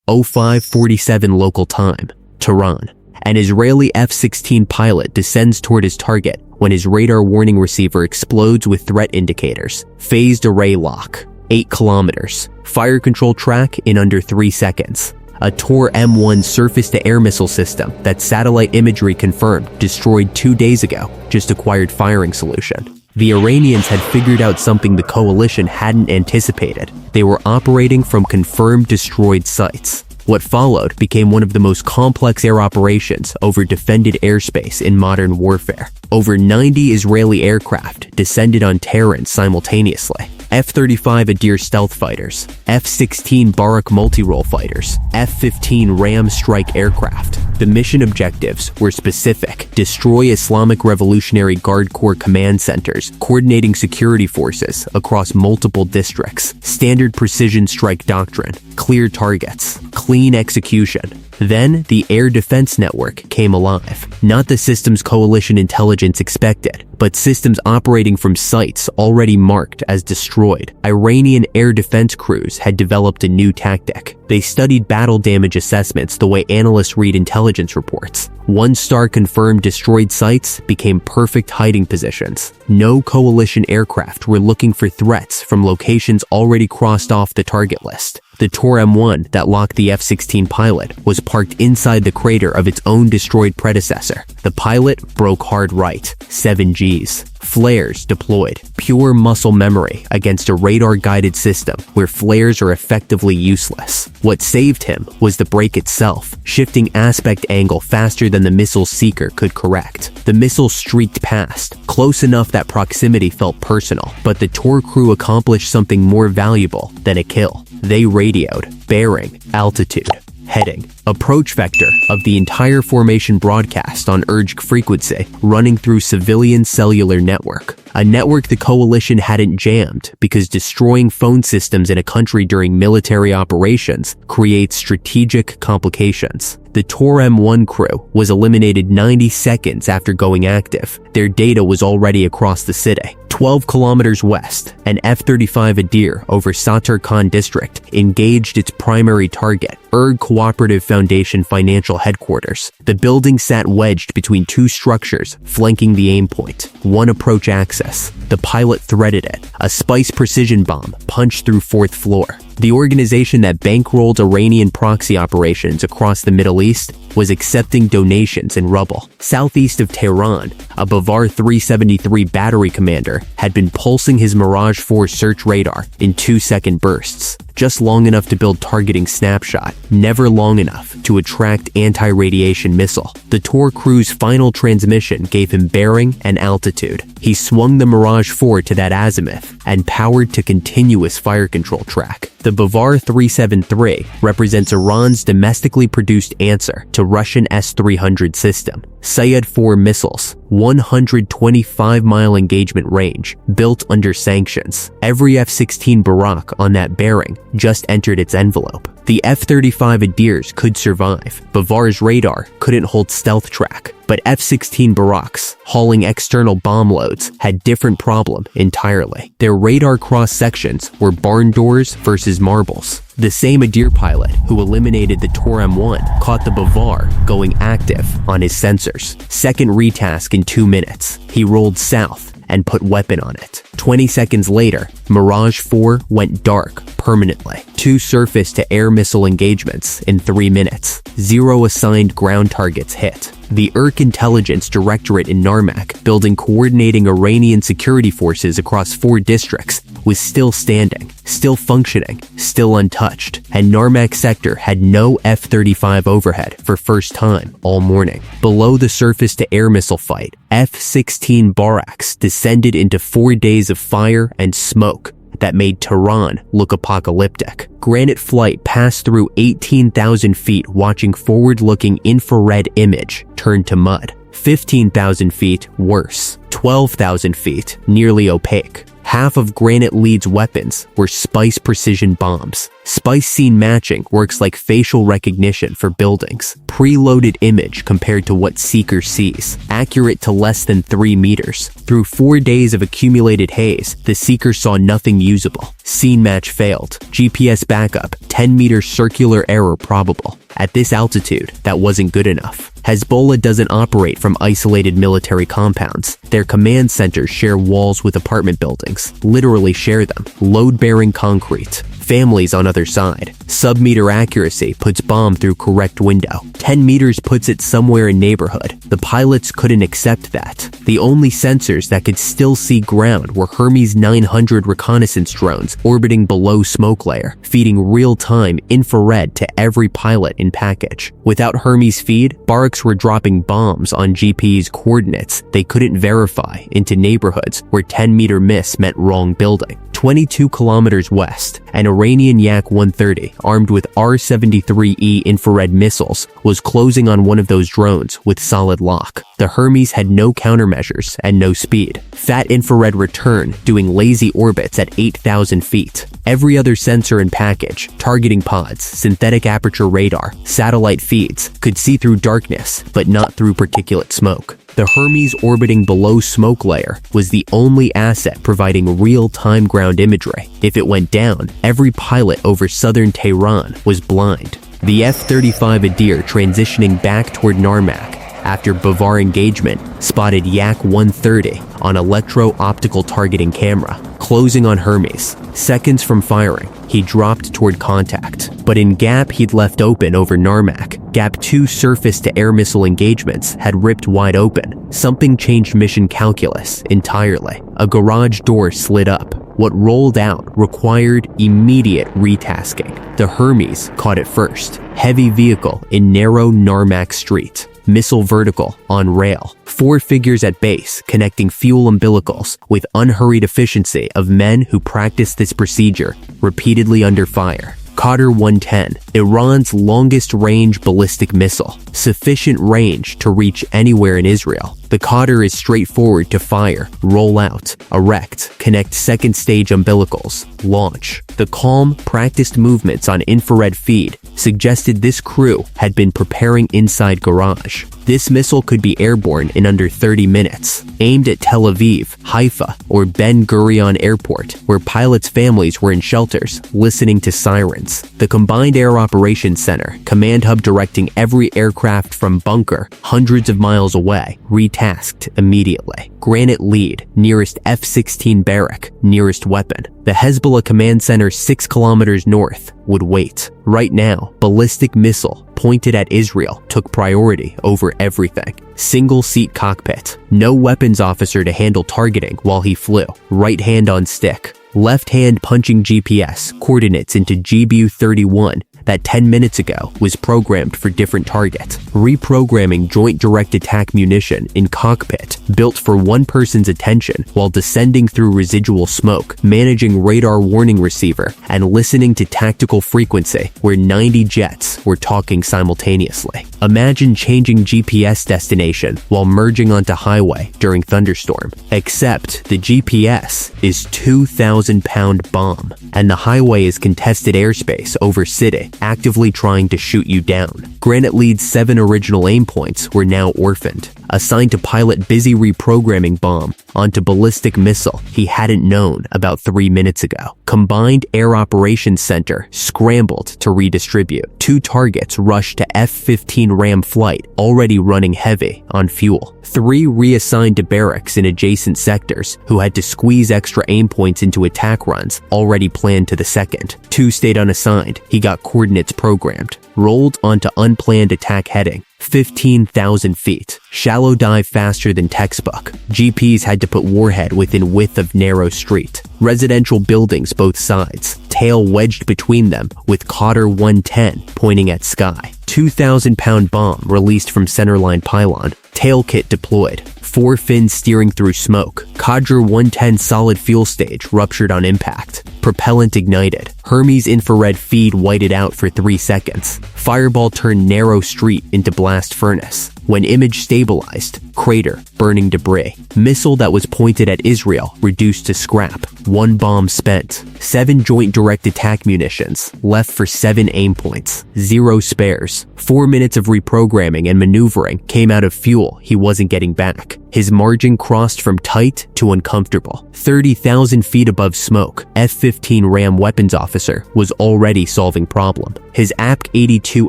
05:47 local time, Tehran. An Israeli F-16 pilot descends toward his target when his radar warning receiver explodes with threat indicators. Phased array lock, 8 kilometers. Fire control track in under 3 seconds. A Tor M1 surface-to-air missile system that satellite imagery confirmed destroyed 2 days ago just acquired firing solution. The Iranians had figured out something the coalition hadn't anticipated. They were operating from confirmed destroyed sites. What followed became one of the most complex air operations over defended airspace in modern warfare. Over 90 Israeli aircraft descended on Tehran simultaneously. F-35 Adir stealth fighters, F-16 Barak multi-role fighters, F-15 Ram strike aircraft. The mission objectives were specific: destroy Islamic Revolutionary Guard Corps command centers, coordinating security forces across multiple districts, standard precision strike doctrine, clear targets, clean execution. Then the air defense network came alive. Not the systems coalition intelligence expected, but systems operating from sites already marked as destroyed. Iranian air defense crews had developed a new tactic. They studied battle damage assessments the way analysts read intelligence reports. 1-star confirmed destroyed sites became perfect hiding positions. No coalition aircraft were looking for threats from locations already crossed off the target list. The Tor M1 that locked the F-16 pilot was parked inside the crater of its own destroyed predecessor. The pilot broke hard right, 7 Gs. Flares deployed, pure muscle memory against a radar-guided system where flares are effectively useless. What saved him was the break itself, shifting aspect angle faster than the missile's seeker could correct. The missile streaked past, close enough that proximity felt personal, but the Tor crew accomplished something more valuable than a kill. They radioed bearing, altitude, heading, approach vector of the entire formation broadcast on urged frequency running through civilian cellular network. A network the coalition hadn't jammed because destroying phone systems in a country during military operations creates strategic complications. The Tor M1 crew was eliminated 90 seconds after going active. Their data was already across the city. 12 kilometers west, an F-35 Adir over Satar Khan district engaged its primary target, Erg Cooperative Foundation Financial Headquarters. The building sat wedged between 2 structures flanking the aim point, one approach axis. The pilot threaded it. A Spice precision bomb punched through 4th floor. The organization that bankrolled Iranian proxy operations across the Middle East was accepting donations in rubble. Southeast of Tehran, a Bavar 373 battery commander had been pulsing his Mirage 4 search radar in 2-second bursts, just long enough to build targeting snapshot, never long enough to attract anti-radiation missile. The Tor crew's final transmission gave him bearing and altitude. He swung the Mirage 4 to that azimuth and powered to continuous fire control track. The Bavar 373 represents Iran's domestically produced answer to Russian S-300 system. Sayed-4 missiles, 125-mile engagement range, built under sanctions. Every F-16 Barak on that bearing just entered its envelope. The F-35 Adirs could survive. Bavar's radar couldn't hold stealth track, but F-16 Baraks, hauling external bomb loads, had different problem entirely. Their radar cross-sections were barn doors versus marbles. The same Adir pilot who eliminated the Tor M1 caught the Bavar going active on his sensors. Second retask in 2 minutes. He rolled south and put weapon on it. 20 seconds later, Mirage 4 went dark permanently. 2 surface-to-air missile engagements in 3 minutes. 0 assigned ground targets hit. The Irk Intelligence Directorate in Narmak, building coordinating Iranian security forces across 4 districts, was still standing, still functioning, still untouched, and Narmak sector had no F-35 overhead for first time all morning. Below the surface-to-air missile fight, F-16 Baraks descended into 4 days of fire and smoke that made Tehran look apocalyptic. Granite flight passed through 18,000 feet watching forward-looking infrared image turn to mud. 15,000 feet worse. 12,000 feet nearly opaque. Half of Granite Lead's weapons were Spice precision bombs. Spice scene matching works like facial recognition for buildings. Preloaded image compared to what Seeker sees. Accurate to less than 3 meters. Through 4 days of accumulated haze, the Seeker saw nothing usable. Scene match failed. GPS backup, 10-meter circular error probable. At this altitude, that wasn't good enough. Hezbollah doesn't operate from isolated military compounds. Their command centers share walls with apartment buildings. Literally share them. Load-bearing concrete. Families on other side. Sub-meter accuracy puts bomb through correct window. 10 meters puts it somewhere in neighborhood. The pilots couldn't accept that. The only sensors that could still see ground were Hermes 900 reconnaissance drones orbiting below smoke layer, feeding real-time infrared to every pilot in package. Without Hermes feed, Barracks were dropping bombs on GP's coordinates they couldn't verify into neighborhoods where 10-meter miss meant wrong building. 22 kilometers west, an Iranian Yak-130 armed with R-73E infrared missiles was closing on one of those drones with solid lock. The Hermes had no countermeasures and no speed. Fat infrared return doing lazy orbits at 8,000 feet. Every other sensor and package, targeting pods, synthetic aperture radar, satellite feeds, could see through darkness, but not through particulate smoke. The Hermes orbiting below smoke layer was the only asset providing real-time ground imagery. If it went down, every pilot over southern Tehran was blind. The F-35 Adir transitioning back toward Narmak after Bavar engagement spotted Yak-130 on electro-optical targeting camera, closing on Hermes. Seconds from firing, he dropped toward contact. But in gap he'd left open over Narmak, Gap 2 surface-to-air missile engagements had ripped wide open. Something changed mission calculus entirely. A garage door slid up. What rolled out required immediate retasking. The Hermes caught it first. Heavy vehicle in narrow Narmak street. Missile vertical on rail. 4 figures at base connecting fuel umbilicals with unhurried efficiency of men who practice this procedure repeatedly under fire. Qadr 110, Iran's longest-range ballistic missile, sufficient range to reach anywhere in Israel. The Qadr is straightforward to fire, roll out, erect, connect second-stage umbilicals, launch. The calm, practiced movements on infrared feed suggested this crew had been preparing inside garage. This missile could be airborne in under 30 minutes, aimed at Tel Aviv, Haifa, or Ben Gurion Airport, where pilots' families were in shelters, listening to sirens. The Combined Air Operations Center, command hub directing every aircraft from bunker hundreds of miles away, retasked immediately. Granite Lead, nearest F-16 barrack, nearest weapon. The Hezbollah command center 6 kilometers north would wait. Right now, ballistic missile pointed at Israel took priority over everything. Single-seat cockpit. No weapons officer to handle targeting while he flew. Right hand on stick. Left hand punching GPS coordinates into GBU 31 that 10 minutes ago was programmed for different targets. Reprogramming joint direct attack munition in cockpit built for one person's attention while descending through residual smoke, managing radar warning receiver, and listening to tactical frequency where 90 jets were talking simultaneously. Imagine changing GPS destination while merging onto highway during thunderstorm. Except the GPS is 2,000-pound bomb, and the highway is contested airspace over city, actively trying to shoot you down. Granite Lead's 7 original aim points were now orphaned, assigned to pilot busy reprogramming bomb onto ballistic missile he hadn't known about 3 minutes ago. Combined Air Operations Center scrambled to redistribute. 2 targets rushed to F-15 Ram flight, already running heavy on fuel. 3 reassigned to barracks in adjacent sectors who had to squeeze extra aim points into attack runs already planned to the second. 2 stayed unassigned. He got coordinates programmed. Rolled onto unplanned attack heading. 15,000 feet. Shallow dive faster than textbook. GPs had to put warhead within width of narrow street. Residential buildings both sides. Tail wedged between them with Qadr 110 pointing at sky. 2,000-pound bomb released from centerline pylon. Tail kit deployed. 4 fins steering through smoke. Qadr 110 solid fuel stage ruptured on impact. Propellant ignited. Hermes infrared feed whited out for 3 seconds. Fireball turned narrow street into blast furnace. When image stabilized, crater burning debris. Missile that was pointed at Israel reduced to scrap. 1 bomb spent. 7 joint direct attack munitions, left for 7 aim points. 0 spares. 4 minutes of reprogramming and maneuvering came out of fuel he wasn't getting back. His margin crossed from tight to uncomfortable. 30,000 feet above smoke, F-15 Ram weapons officer was already solving problem. His APC-82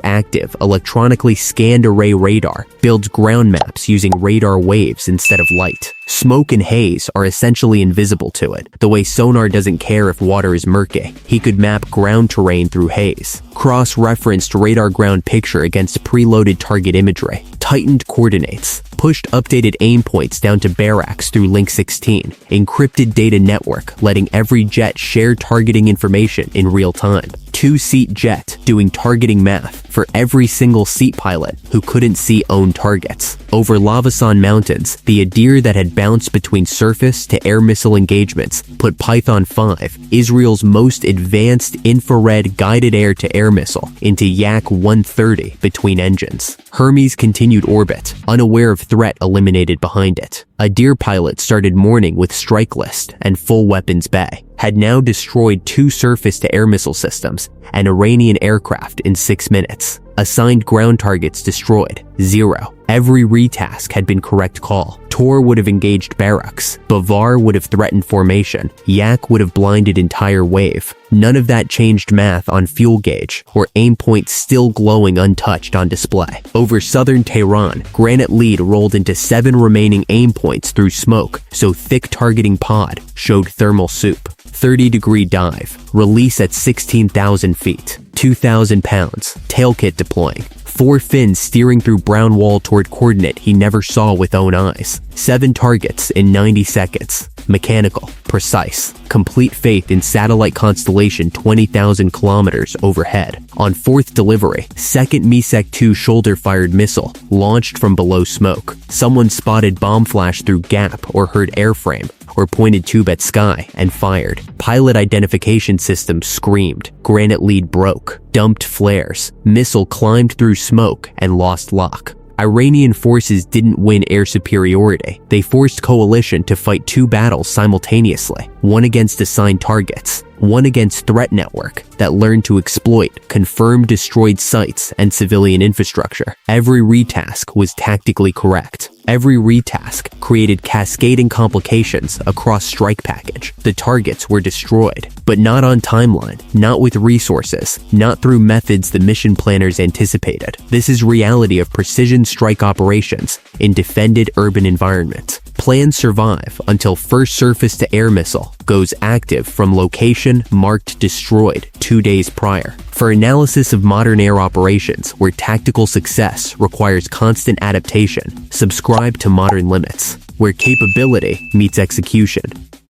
active electronically scanned array radar builds ground maps using radar waves instead of light. Smoke and haze are essentially invisible to it, the way sonar doesn't care if water is murky. He could map ground terrain through haze. Cross-referenced radar ground picture against preloaded target imagery. Tightened coordinates. Pushed updated aim points down to barracks through Link 16. Encrypted data network, letting every jet share targeting information in real time. 2-seat jet doing targeting math for every single seat pilot who couldn't see own targets. Over Lavasan Mountains, the Adir that had bounced between surface to air missile engagements put Python 5, Israel's most advanced infrared guided air-to-air missile, into Yak 130 between engines. Hermes continued orbit, unaware of threat eliminated behind it. Adir pilot started morning with strike list and full weapons bay. Had now destroyed 2 surface-to-air missile systems and Iranian aircraft in 6 minutes. Assigned ground targets destroyed, 0. Every retask had been correct call. Tor would have engaged barracks. Bavar would have threatened formation. Yak would have blinded entire wave. None of that changed math on fuel gauge or aim point still glowing untouched on display. Over southern Tehran, Granite Lead rolled into 7 remaining aim points through smoke, so thick targeting pod showed thermal soup. 30-degree dive. Release at 16,000 feet. 2,000 pounds. Tail kit deploying. 4 fins steering through brown wall toward coordinate he never saw with own eyes. 7 targets in 90 seconds. Mechanical, precise, complete faith in satellite constellation 20,000 kilometers overhead. On 4th delivery, 2nd MESEC-2 shoulder-fired missile launched from below smoke. Someone spotted bomb flash through gap or heard airframe or pointed tube at sky and fired. Pilot identification system screamed. Granite Lead broke. Dumped flares. Missile climbed through smoke and lost lock. Iranian forces didn't win air superiority. They forced coalition to fight 2 battles simultaneously, one against assigned targets, one against threat network that learned to exploit confirmed destroyed sites and civilian infrastructure. Every retask was tactically correct. Every retask created cascading complications across strike package. The targets were destroyed, but not on timeline, not with resources, not through methods the mission planners anticipated. This is reality of precision strike operations in defended urban environments. Plans survive until first surface-to-air missile goes active from location marked destroyed 2 days prior. For analysis of modern air operations where tactical success requires constant adaptation, subscribe to Modern Limits, where capability meets execution.